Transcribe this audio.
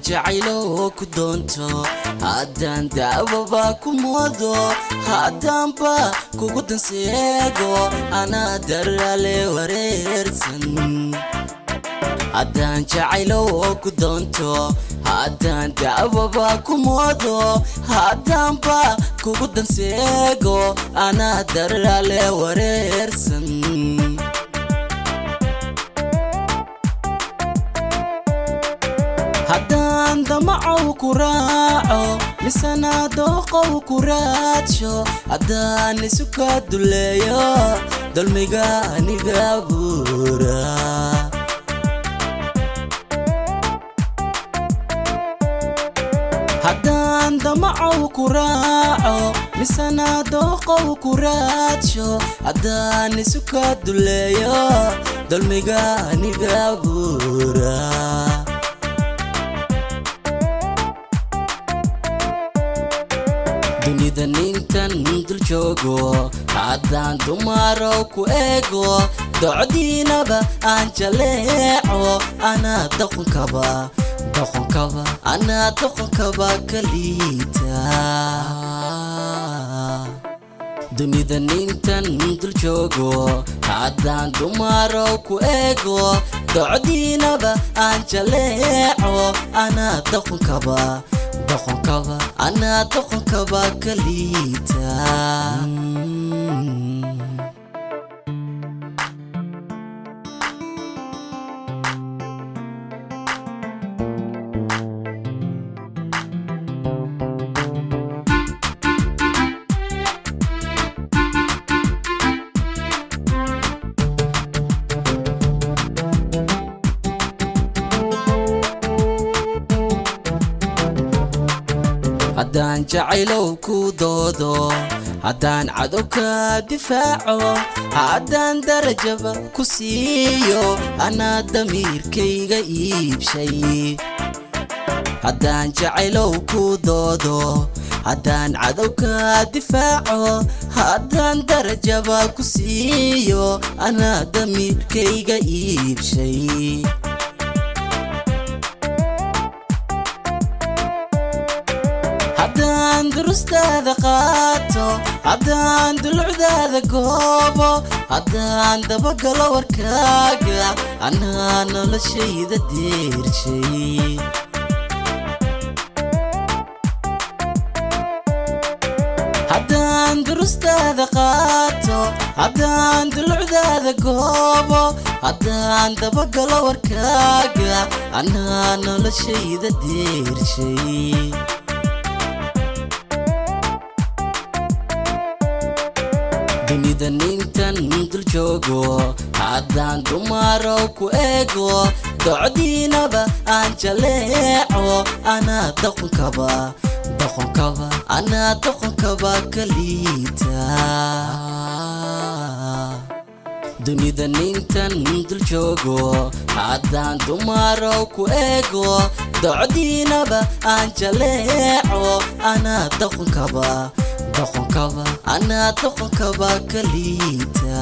jacaylo ku doonto haddaan daawaba ku moodo haddaanba kugu danseego anaa darale wareersan haddaan jacaylo ku doonto haddaan daawaba ku moodo haddaanba kugu danseego anaa darale wareersan haddaan damacow ku raaco misana dooqow ku raadsho haddaan isu ka duleeyo dulmiga aniga buura haddaan damacow ku raaco misana dooqow ku raadsho haddaan isu ka duleeyo dulmiga aniga buura dunida nintan dul joogo haddaan dumaro ku eego docdiinaba aan jaleeco anaa doqonkaba anaa doqonkaba kaliita dunida nintan dul joogo haddaan dumaro ku eego docdiinaba aan jaleeco anaa doqonkaba anaa doqonkaba kaliita haddaan jacaylow ku doodo haddaan cadowka difaaco haddaan darajaba ku siiyo anaa damiirkayga iibshay haddaan jacaylow ku doodo haddaan cadowka difaaco haddaan darajaba ku siiyo anaa damiirkayga iibshay haddaan durustaada qaato haddaan dulucdaada goobo haddaan dabagalo warkaaga anaa noloshayda deershay haddaan durustaada qaato haddaan dulucdaada goobo haddaan dabagalo warkaaga anaa noloshayda deershay dunida nintan dul joogo haddaan dumaro ku eego docdiinaba aan jaleeco anaa doqonkaba anaa doqonkaba kaliita dunida nintan dul joogo haddaan dumaro ku eego docdiinaba aan jaleeco anaa doqonkaba anaa doqonkaba kaliita